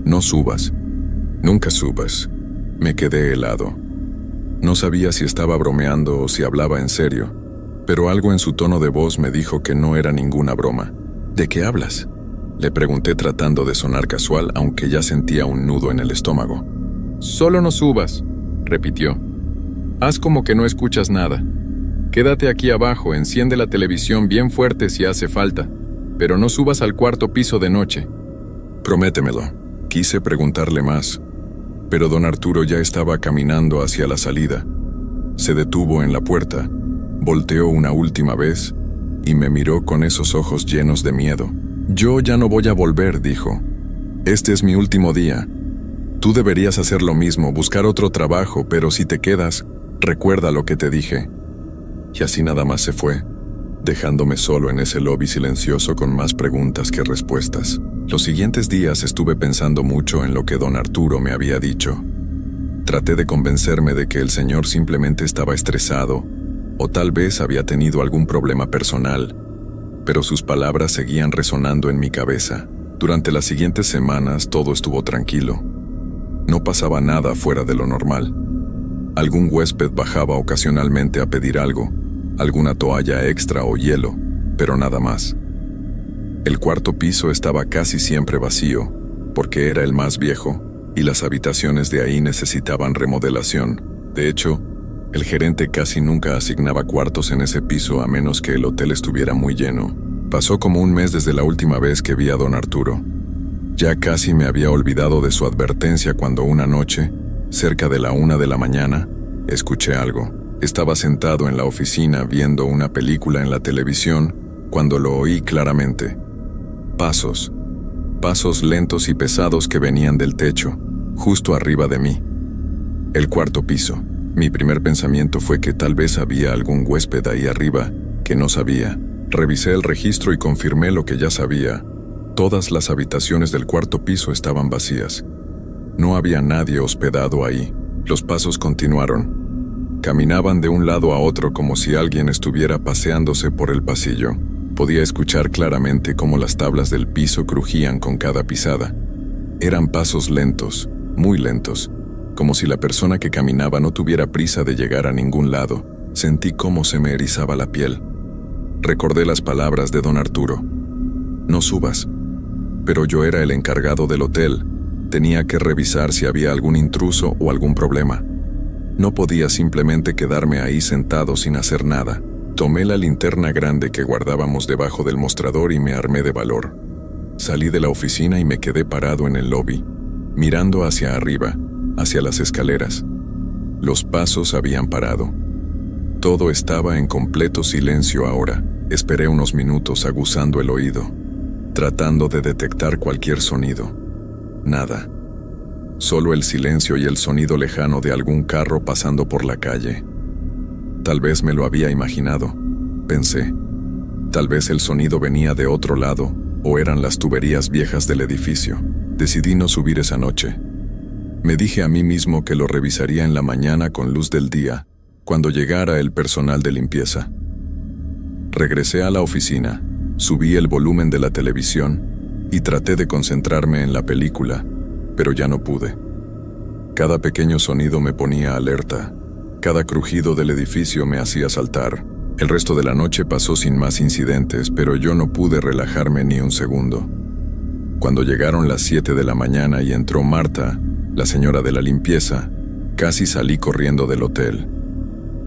no subas. Nunca subas». Me quedé helado. No sabía si estaba bromeando o si hablaba en serio, pero algo en su tono de voz me dijo que no era ninguna broma. «¿De qué hablas?», le pregunté tratando de sonar casual, aunque ya sentía un nudo en el estómago. «Solo no subas», repitió. «Haz como que no escuchas nada. Quédate aquí abajo, enciende la televisión bien fuerte si hace falta, pero no subas al 4º piso de noche». «Prométemelo». Quise preguntarle más, pero Don Arturo ya estaba caminando hacia la salida. Se detuvo en la puerta, volteó una última vez y me miró con esos ojos llenos de miedo. «Yo ya no voy a volver», dijo. «Este es mi último día. Tú deberías hacer lo mismo, buscar otro trabajo, pero si te quedas, recuerda lo que te dije». Y así nada más se fue, dejándome solo en ese lobby silencioso con más preguntas que respuestas. Los siguientes días estuve pensando mucho en lo que Don Arturo me había dicho. Traté de convencerme de que el señor simplemente estaba estresado, o tal vez había tenido algún problema personal, pero sus palabras seguían resonando en mi cabeza. Durante las siguientes semanas todo estuvo tranquilo. No pasaba nada fuera de lo normal. Algún huésped bajaba ocasionalmente a pedir algo, alguna toalla extra o hielo, pero nada más. El 4º piso estaba casi siempre vacío, porque era el más viejo, y las habitaciones de ahí necesitaban remodelación. De hecho, el gerente casi nunca asignaba cuartos en ese piso a menos que el hotel estuviera muy lleno. Pasó como un mes desde la última vez que vi a Don Arturo. Ya casi me había olvidado de su advertencia cuando una noche Cerca de la 1 de la mañana, escuché algo. Estaba sentado en la oficina viendo una película en la televisión cuando lo oí claramente. Pasos. Pasos lentos y pesados que venían del techo, justo arriba de mí. El cuarto piso. Mi primer pensamiento fue que tal vez había algún huésped ahí arriba que no sabía. Revisé el registro y confirmé lo que ya sabía. Todas las habitaciones del cuarto piso estaban vacías. No había nadie hospedado ahí. Los pasos continuaron. Caminaban de un lado a otro como si alguien estuviera paseándose por el pasillo. Podía escuchar claramente cómo las tablas del piso crujían con cada pisada. Eran pasos lentos, muy lentos, como si la persona que caminaba no tuviera prisa de llegar a ningún lado. Sentí cómo se me erizaba la piel. Recordé las palabras de don Arturo. No subas. Pero yo era el encargado del hotel. Tenía que revisar si había algún intruso o algún problema. No podía simplemente quedarme ahí sentado sin hacer nada. Tomé la linterna grande que guardábamos debajo del mostrador y me armé de valor. Salí de la oficina y me quedé parado en el lobby, mirando hacia arriba, hacia las escaleras. Los pasos habían parado. Todo estaba en completo silencio ahora. Esperé unos minutos aguzando el oído, tratando de detectar cualquier sonido. Nada. Solo el silencio y el sonido lejano de algún carro pasando por la calle. Tal vez me lo había imaginado, pensé. Tal vez el sonido venía de otro lado, o eran las tuberías viejas del edificio. Decidí no subir esa noche. Me dije a mí mismo que lo revisaría en la mañana con luz del día, cuando llegara el personal de limpieza. Regresé a la oficina, subí el volumen de la televisión y traté de concentrarme en la película, pero ya no pude. Cada pequeño sonido me ponía alerta. Cada crujido del edificio me hacía saltar. El resto de la noche pasó sin más incidentes, pero yo no pude relajarme ni un segundo. Cuando llegaron las 7 de la mañana y entró Marta, la señora de la limpieza, casi salí corriendo del hotel.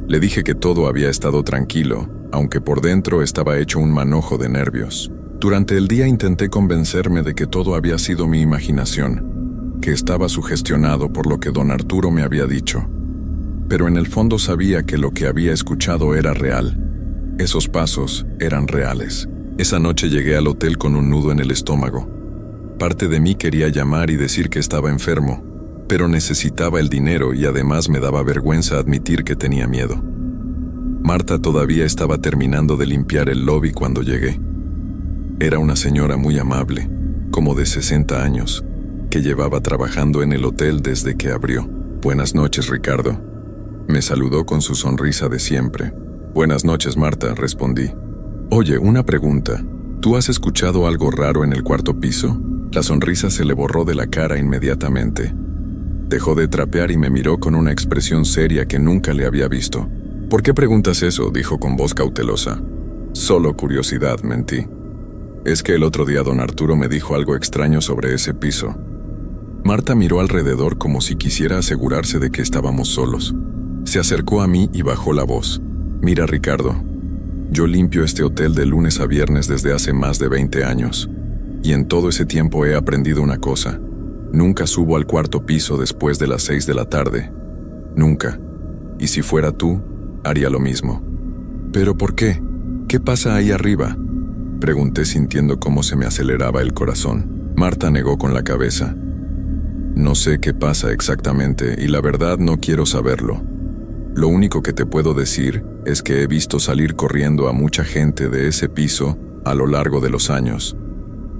Le dije que todo había estado tranquilo, aunque por dentro estaba hecho un manojo de nervios. Durante el día intenté convencerme de que todo había sido mi imaginación, que estaba sugestionado por lo que don Arturo me había dicho. Pero en el fondo sabía que lo que había escuchado era real. Esos pasos eran reales. Esa noche llegué al hotel con un nudo en el estómago. Parte de mí quería llamar y decir que estaba enfermo, pero necesitaba el dinero y además me daba vergüenza admitir que tenía miedo. Marta todavía estaba terminando de limpiar el lobby cuando llegué. Era una señora muy amable, como de 60 años, que llevaba trabajando en el hotel desde que abrió. «Buenas noches, Ricardo». Me saludó con su sonrisa de siempre. «Buenas noches, Marta», respondí. «Oye, una pregunta. ¿Tú has escuchado algo raro en el cuarto piso?» La sonrisa se le borró de la cara inmediatamente. Dejó de trapear y me miró con una expresión seria que nunca le había visto. «¿Por qué preguntas eso?», dijo con voz cautelosa. «Solo curiosidad», mentí. «Es que el otro día don Arturo me dijo algo extraño sobre ese piso». Marta miró alrededor como si quisiera asegurarse de que estábamos solos. Se acercó a mí y bajó la voz. «Mira, Ricardo, yo limpio este hotel de lunes a viernes desde hace más de 20 años. Y en todo ese tiempo he aprendido una cosa. Nunca subo al cuarto piso después de las 6 de la tarde. Nunca. Y si fuera tú, haría lo mismo». «¿Pero por qué? ¿Qué pasa ahí arriba?», pregunté sintiendo cómo se me aceleraba el corazón. Marta negó con la cabeza. «No sé qué pasa exactamente y la verdad no quiero saberlo. Lo único que te puedo decir es que he visto salir corriendo a mucha gente de ese piso a lo largo de los años.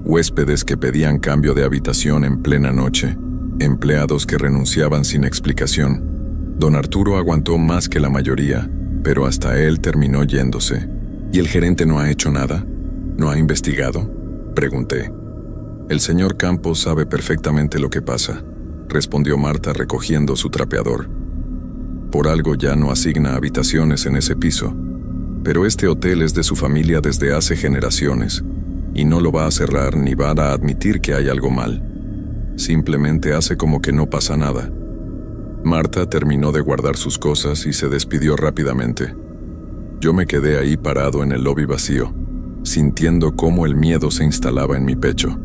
Huéspedes que pedían cambio de habitación en plena noche, empleados que renunciaban sin explicación. Don Arturo aguantó más que la mayoría, pero hasta él terminó yéndose. ¿Y el gerente no ha hecho nada? ¿No ha investigado?», pregunté. «El señor Campos sabe perfectamente lo que pasa», respondió Marta recogiendo su trapeador. «Por algo ya no asigna habitaciones en ese piso. Pero este hotel es de su familia desde hace generaciones, y no lo va a cerrar ni va a admitir que hay algo mal. Simplemente hace como que no pasa nada». Marta terminó de guardar sus cosas y se despidió rápidamente. Yo me quedé ahí parado en el lobby vacío, sintiendo cómo el miedo se instalaba en mi pecho.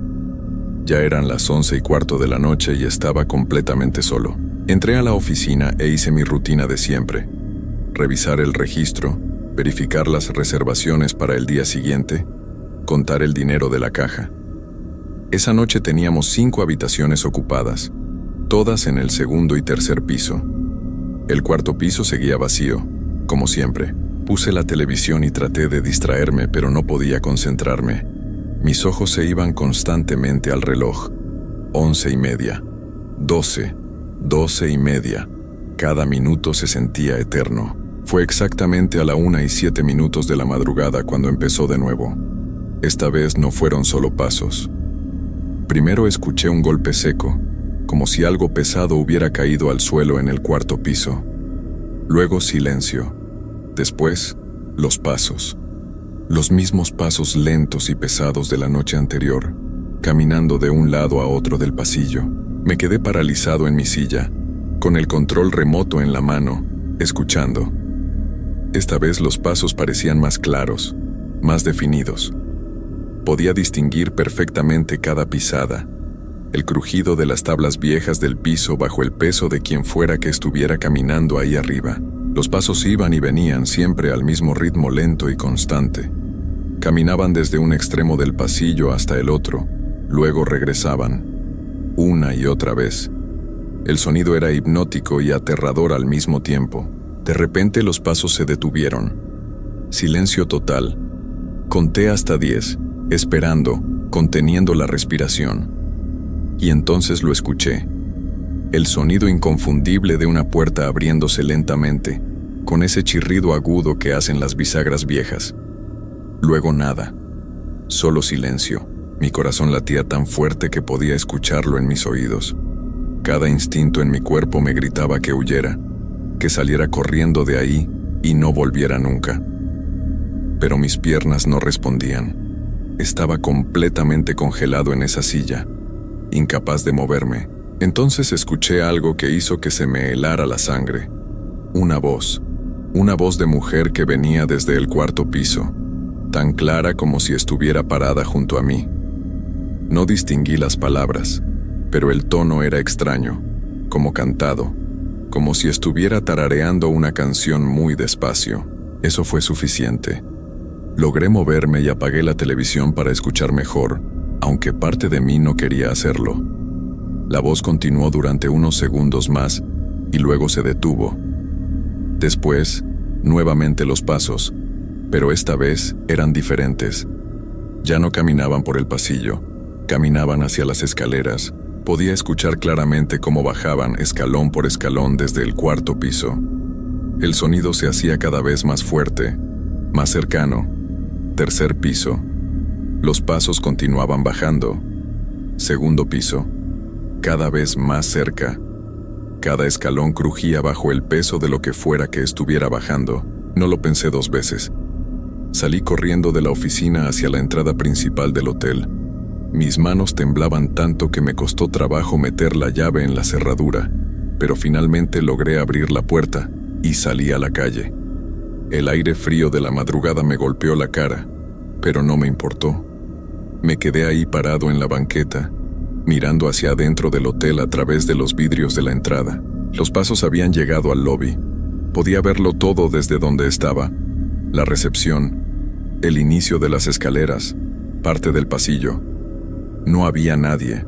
Ya eran las 11:15 de la noche y estaba completamente solo. Entré a la oficina e hice mi rutina de siempre. Revisar el registro, verificar las reservaciones para el día siguiente, contar el dinero de la caja. Esa noche teníamos 5 habitaciones ocupadas, todas en el segundo y tercer piso. El cuarto piso seguía vacío, como siempre. Puse la televisión y traté de distraerme, pero no podía concentrarme. Mis ojos se iban constantemente al reloj. 11:30, 12, 12:30. Cada minuto se sentía eterno. Fue exactamente a la 1:07 de la madrugada cuando empezó de nuevo. Esta vez no fueron solo pasos. Primero escuché un golpe seco, como si algo pesado hubiera caído al suelo en el cuarto piso. Luego silencio. Después, los pasos. Los mismos pasos lentos y pesados de la noche anterior, caminando de un lado a otro del pasillo. Me quedé paralizado en mi silla, con el control remoto en la mano, escuchando. Esta vez los pasos parecían más claros, más definidos. Podía distinguir perfectamente cada pisada, el crujido de las tablas viejas del piso bajo el peso de quien fuera que estuviera caminando ahí arriba. Los pasos iban y venían siempre al mismo ritmo lento y constante. Caminaban desde un extremo del pasillo hasta el otro, luego regresaban, una y otra vez. El sonido era hipnótico y aterrador al mismo tiempo. De repente los pasos se detuvieron. Silencio total. Conté hasta 10, esperando, conteniendo la respiración. Y entonces lo escuché. El sonido inconfundible de una puerta abriéndose lentamente, con ese chirrido agudo que hacen las bisagras viejas. Luego nada. Solo silencio. Mi corazón latía tan fuerte que podía escucharlo en mis oídos. Cada instinto en mi cuerpo me gritaba que huyera, que saliera corriendo de ahí y no volviera nunca. Pero mis piernas no respondían. Estaba completamente congelado en esa silla, incapaz de moverme. Entonces escuché algo que hizo que se me helara la sangre. Una voz de mujer que venía desde el cuarto piso, tan clara como si estuviera parada junto a mí. No distinguí las palabras, pero el tono era extraño, como cantado, como si estuviera tarareando una canción muy despacio. Eso fue suficiente. Logré moverme y apagué la televisión para escuchar mejor, aunque parte de mí no quería hacerlo. La voz continuó durante unos segundos más y luego se detuvo. Después, nuevamente los pasos, pero esta vez eran diferentes. Ya no caminaban por el pasillo, caminaban hacia las escaleras. Podía escuchar claramente cómo bajaban escalón por escalón desde el cuarto piso. El sonido se hacía cada vez más fuerte, más cercano. Tercer piso. Los pasos continuaban bajando. Segundo piso. Cada vez más cerca. Cada escalón crujía bajo el peso de lo que fuera que estuviera bajando. No lo pensé 2 veces. Salí corriendo de la oficina hacia la entrada principal del hotel. Mis manos temblaban tanto que me costó trabajo meter la llave en la cerradura, pero finalmente logré abrir la puerta y salí a la calle. El aire frío de la madrugada me golpeó la cara, pero no me importó. Me quedé ahí parado en la banqueta, mirando hacia adentro del hotel a través de los vidrios de la entrada. Los pasos habían llegado al lobby. Podía verlo todo desde donde estaba. La recepción, el inicio de las escaleras, parte del pasillo. No había nadie,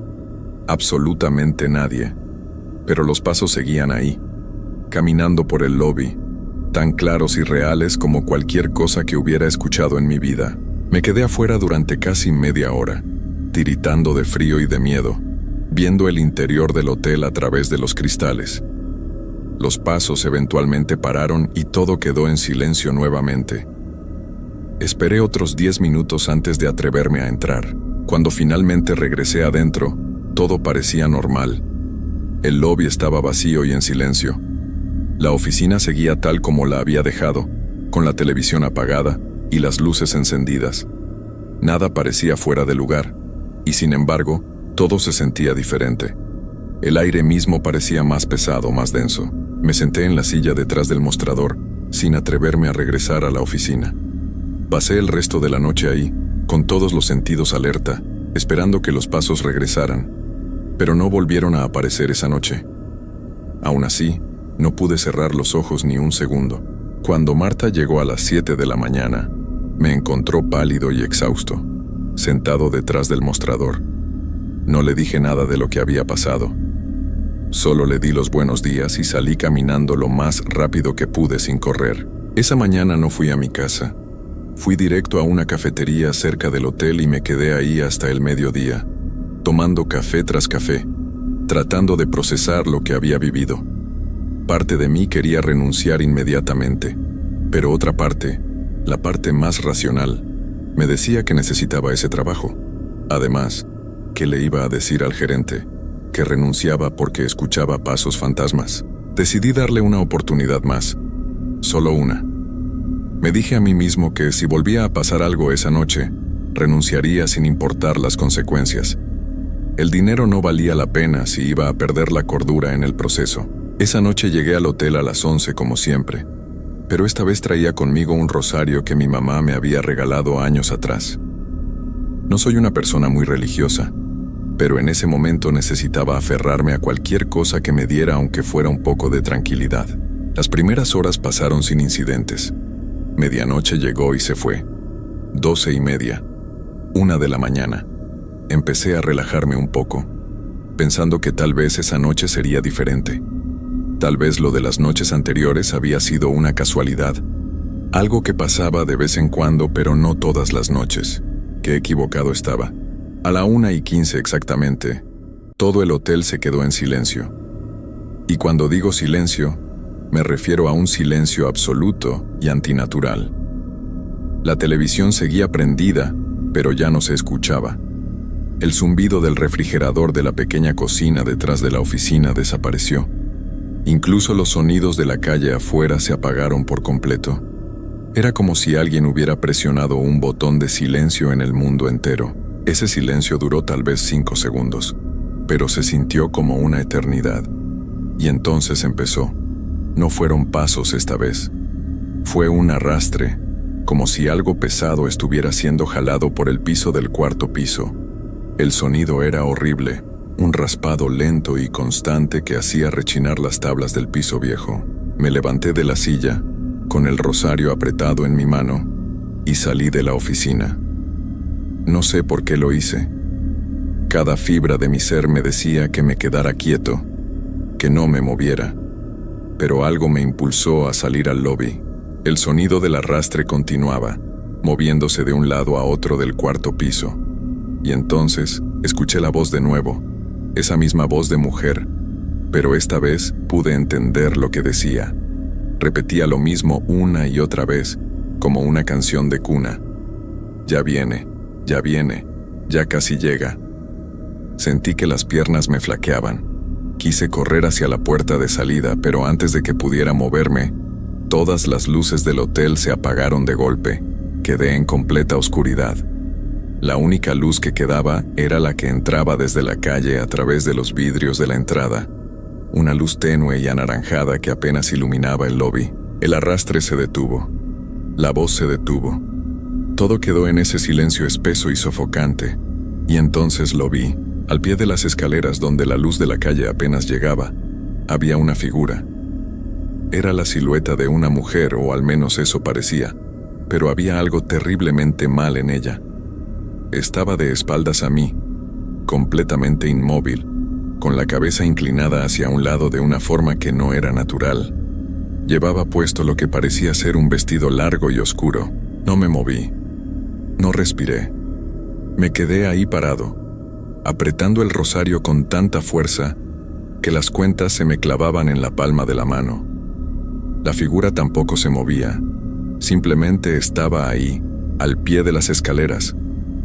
absolutamente nadie, pero los pasos seguían ahí, caminando por el lobby, tan claros y reales como cualquier cosa que hubiera escuchado en mi vida. Me quedé afuera durante casi media hora, tiritando de frío y de miedo, viendo el interior del hotel a través de los cristales. Los pasos eventualmente pararon y todo quedó en silencio nuevamente. Esperé otros 10 minutos antes de atreverme a entrar. Cuando finalmente regresé adentro, todo parecía normal. El lobby estaba vacío y en silencio. La oficina seguía tal como la había dejado, con la televisión apagada y las luces encendidas. Nada parecía fuera de lugar, y sin embargo, todo se sentía diferente. El aire mismo parecía más pesado, más denso. Me senté en la silla detrás del mostrador, sin atreverme a regresar a la oficina. Pasé el resto de la noche ahí, con todos los sentidos alerta, esperando que los pasos regresaran, pero no volvieron a aparecer esa noche. Aún así, no pude cerrar los ojos ni un segundo. Cuando Marta llegó a las 7 de la mañana, me encontró pálido y exhausto, sentado detrás del mostrador. No le dije nada de lo que había pasado. Solo le di los buenos días y salí caminando lo más rápido que pude sin correr. Esa mañana no fui a mi casa. Fui directo a una cafetería cerca del hotel y me quedé ahí hasta el mediodía, tomando café tras café, tratando de procesar lo que había vivido. Parte de mí quería renunciar inmediatamente, pero otra parte, la parte más racional, me decía que necesitaba ese trabajo. Además, ¿qué le iba a decir al gerente? Que renunciaba porque escuchaba pasos fantasmas. Decidí darle una oportunidad más, solo una. Me dije a mí mismo que si volvía a pasar algo esa noche, renunciaría sin importar las consecuencias. El dinero no valía la pena si iba a perder la cordura en el proceso. Esa noche llegué al hotel a las 11 como siempre, pero esta vez traía conmigo un rosario que mi mamá me había regalado años atrás. No soy una persona muy religiosa, pero en ese momento necesitaba aferrarme a cualquier cosa que me diera aunque fuera un poco de tranquilidad. Las primeras horas pasaron sin incidentes. Medianoche llegó y se fue. 12:30, 1 de la mañana. Empecé a relajarme un poco, pensando que tal vez esa noche sería diferente. Tal vez lo de las noches anteriores había sido una casualidad, algo que pasaba de vez en cuando, pero no todas las noches. Qué equivocado estaba. A la 1:15 exactamente, todo el hotel se quedó en silencio. Y cuando digo silencio, me refiero a un silencio absoluto y antinatural. La televisión seguía prendida, pero ya no se escuchaba. El zumbido del refrigerador de la pequeña cocina detrás de la oficina desapareció. Incluso los sonidos de la calle afuera se apagaron por completo. Era como si alguien hubiera presionado un botón de silencio en el mundo entero. Ese silencio duró tal vez 5 segundos, pero se sintió como una eternidad. Y entonces empezó. No fueron pasos esta vez. Fue un arrastre, como si algo pesado estuviera siendo jalado por el piso del 4º piso. El sonido era horrible, un raspado lento y constante que hacía rechinar las tablas del piso viejo. Me levanté de la silla, con el rosario apretado en mi mano, y salí de la oficina. No sé por qué lo hice. Cada fibra de mi ser me decía que me quedara quieto, que no me moviera. Pero algo me impulsó a salir al lobby. El sonido del arrastre continuaba, moviéndose de un lado a otro del 4º piso. Y entonces escuché la voz de nuevo, esa misma voz de mujer, pero esta vez pude entender lo que decía. Repetía lo mismo una y otra vez, como una canción de cuna. Ya viene, ya casi llega. Sentí que las piernas me flaqueaban. Quise correr hacia la puerta de salida, pero antes de que pudiera moverme, todas las luces del hotel se apagaron de golpe. Quedé en completa oscuridad. La única luz que quedaba era la que entraba desde la calle a través de los vidrios de la entrada. Una luz tenue y anaranjada que apenas iluminaba el lobby. El arrastre se detuvo. La voz se detuvo. Todo quedó en ese silencio espeso y sofocante. Y entonces lo vi. Al pie de las escaleras donde la luz de la calle apenas llegaba, había una figura. Era la silueta de una mujer, o al menos eso parecía, pero había algo terriblemente mal en ella. Estaba de espaldas a mí, completamente inmóvil, con la cabeza inclinada hacia un lado de una forma que no era natural. Llevaba puesto lo que parecía ser un vestido largo y oscuro. No me moví. No respiré. Me quedé ahí parado, apretando el rosario con tanta fuerza que las cuentas se me clavaban en la palma de la mano. La figura tampoco se movía, simplemente estaba ahí, al pie de las escaleras,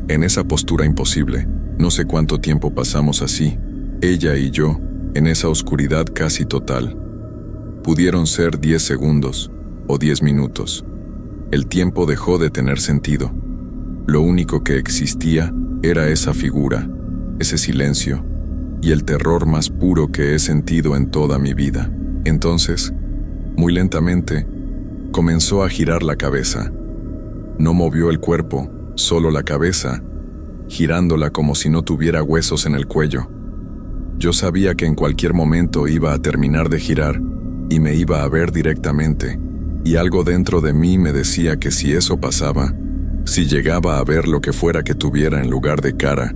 en esa postura imposible. No sé cuánto tiempo pasamos así, ella y yo, en esa oscuridad casi total. Pudieron ser 10 segundos o 10 minutos. El tiempo dejó de tener sentido. Lo único que existía era esa figura, ese silencio y el terror más puro que he sentido en toda mi vida. Entonces, muy lentamente, comenzó a girar la cabeza. No movió el cuerpo, solo la cabeza, girándola como si no tuviera huesos en el cuello. Yo sabía que en cualquier momento iba a terminar de girar y me iba a ver directamente, y algo dentro de mí me decía que si eso pasaba, si llegaba a ver lo que fuera que tuviera en lugar de cara,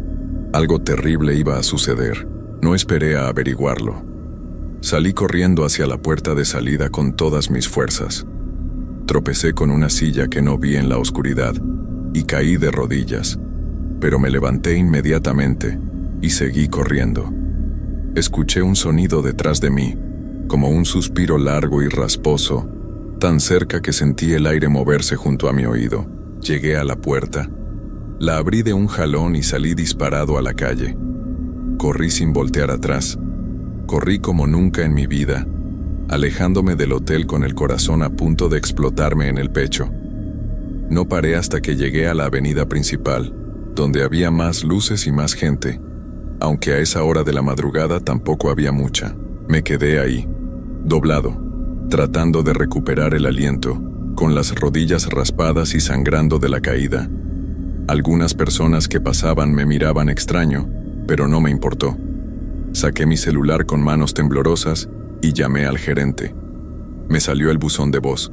algo terrible iba a suceder. No esperé a averiguarlo. Salí corriendo hacia la puerta de salida con todas mis fuerzas. Tropecé con una silla que no vi en la oscuridad y caí de rodillas, pero me levanté inmediatamente y seguí corriendo. Escuché un sonido detrás de mí, como un suspiro largo y rasposo, tan cerca que sentí el aire moverse junto a mi oído. Llegué a la puerta, la abrí de un jalón y salí disparado a la calle. Corrí sin voltear atrás. Corrí como nunca en mi vida, alejándome del hotel con el corazón a punto de explotarme en el pecho. No paré hasta que llegué a la avenida principal, donde había más luces y más gente, aunque a esa hora de la madrugada tampoco había mucha. Me quedé ahí, doblado, tratando de recuperar el aliento, con las rodillas raspadas y sangrando de la caída. Algunas personas que pasaban me miraban extraño, pero no me importó. Saqué mi celular con manos temblorosas y llamé al gerente. Me salió el buzón de voz.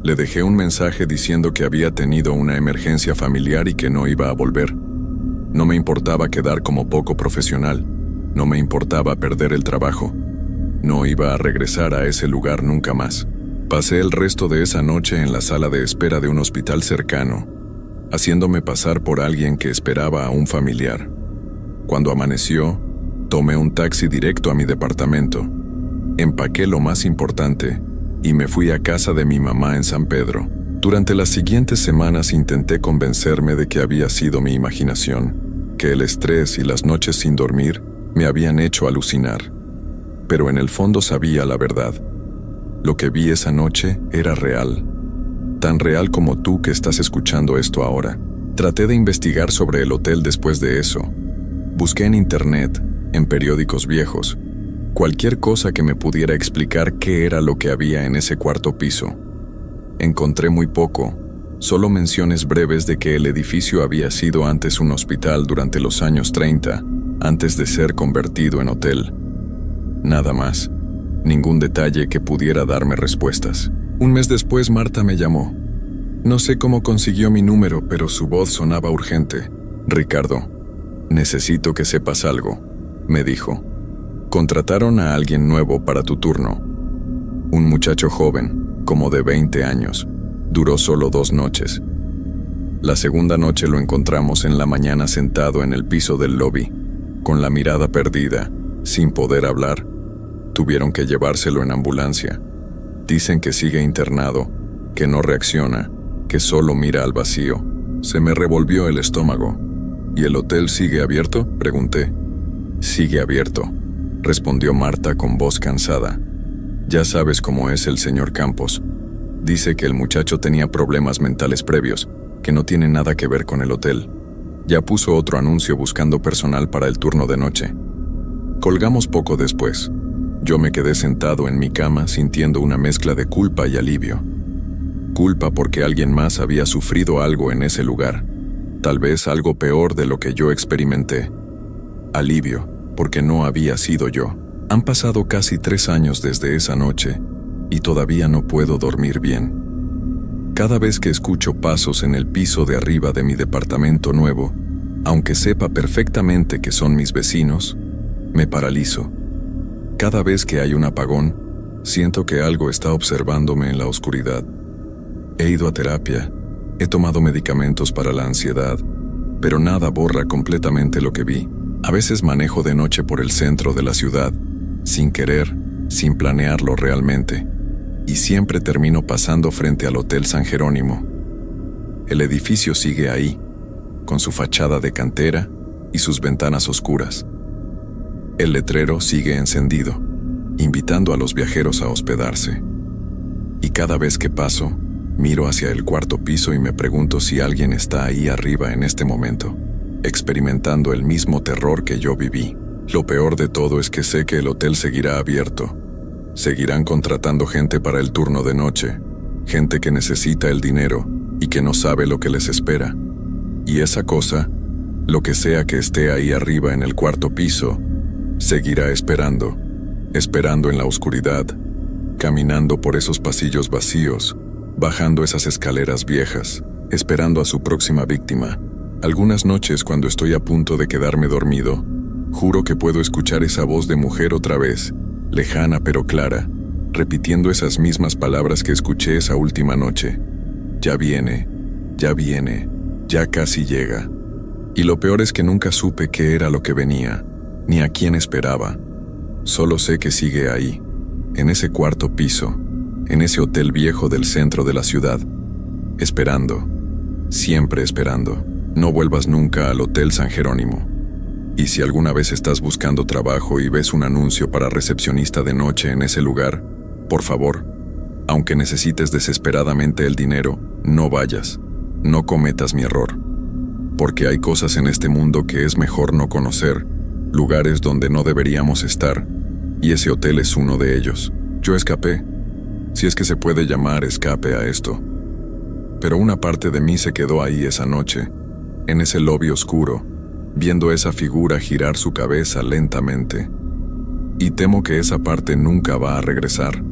Le dejé un mensaje diciendo que había tenido una emergencia familiar y que no iba a volver. No me importaba quedar como poco profesional, no me importaba perder el trabajo. No iba a regresar a ese lugar nunca más. Pasé el resto de esa noche en la sala de espera de un hospital cercano, haciéndome pasar por alguien que esperaba a un familiar. Cuando amaneció, tomé un taxi directo a mi departamento, empaqué lo más importante y me fui a casa de mi mamá en San Pedro. Durante las siguientes semanas intenté convencerme de que había sido mi imaginación, que el estrés y las noches sin dormir me habían hecho alucinar. Pero en el fondo sabía la verdad. Lo que vi esa noche era real, tan real como tú que estás escuchando esto ahora. Traté de investigar sobre el hotel después de eso. Busqué en internet, en periódicos viejos, cualquier cosa que me pudiera explicar qué era lo que había en ese cuarto piso. Encontré muy poco, solo menciones breves de que el edificio había sido antes un hospital durante los años 30, antes de ser convertido en hotel. Nada más, ningún detalle que pudiera darme respuestas. Un mes después Marta me llamó. No sé cómo consiguió mi número, pero su voz sonaba urgente. Ricardo, necesito que sepas algo, me dijo. Contrataron a alguien nuevo para tu turno. Un muchacho joven, como de 20 años. Duró solo 2 noches. La segunda noche lo encontramos en la mañana sentado en el piso del lobby, con la mirada perdida, sin poder hablar. Tuvieron que llevárselo en ambulancia. Dicen que sigue internado, que no reacciona, que solo mira al vacío. Se me revolvió el estómago. ¿Y el hotel sigue abierto?, pregunté. Sigue abierto, respondió Marta con voz cansada. Ya sabes cómo es el señor Campos. Dice que el muchacho tenía problemas mentales previos, que no tiene nada que ver con el hotel. Ya puso otro anuncio buscando personal para el turno de noche. Colgamos poco después. Yo me quedé sentado en mi cama sintiendo una mezcla de culpa y alivio. Culpa porque alguien más había sufrido algo en ese lugar, tal vez algo peor de lo que yo experimenté. Alivio porque no había sido yo. Han pasado casi 3 años desde esa noche y todavía no puedo dormir bien. Cada vez que escucho pasos en el piso de arriba de mi departamento nuevo, aunque sepa perfectamente que son mis vecinos, me paralizo. Cada vez que hay un apagón, siento que algo está observándome en la oscuridad. He ido a terapia, he tomado medicamentos para la ansiedad, pero nada borra completamente lo que vi. A veces manejo de noche por el centro de la ciudad, sin querer, sin planearlo realmente, y siempre termino pasando frente al Hotel San Jerónimo. El edificio sigue ahí, con su fachada de cantera y sus ventanas oscuras. El letrero sigue encendido, invitando a los viajeros a hospedarse. Y cada vez que paso, miro hacia el cuarto piso y me pregunto si alguien está ahí arriba en este momento, experimentando el mismo terror que yo viví. Lo peor de todo es que sé que el hotel seguirá abierto. Seguirán contratando gente para el turno de noche, gente que necesita el dinero y que no sabe lo que les espera. Y esa cosa, lo que sea que esté ahí arriba en el cuarto piso, Seguirá esperando, esperando en la oscuridad, caminando por esos pasillos vacíos, bajando esas escaleras viejas, esperando a su próxima víctima. Algunas noches, cuando estoy a punto de quedarme dormido, juro que puedo escuchar esa voz de mujer otra vez, lejana pero clara, repitiendo esas mismas palabras que escuché esa última noche. Ya viene, ya casi llega. Y lo peor es que nunca supe qué era lo que venía, ni a quién esperaba. Solo sé que sigue ahí, en ese cuarto piso, en ese hotel viejo del centro de la ciudad, esperando, siempre esperando. No vuelvas nunca al Hotel San Jerónimo. Y si alguna vez estás buscando trabajo y ves un anuncio para recepcionista de noche en ese lugar, por favor, aunque necesites desesperadamente el dinero, no vayas, no cometas mi error. Porque hay cosas en este mundo que es mejor no conocer, lugares donde no deberíamos estar, y ese hotel es uno de ellos. Yo escapé, si es que se puede llamar escape a esto. Pero una parte de mí se quedó ahí esa noche, en ese lobby oscuro, viendo esa figura girar su cabeza lentamente. Y temo que esa parte nunca va a regresar.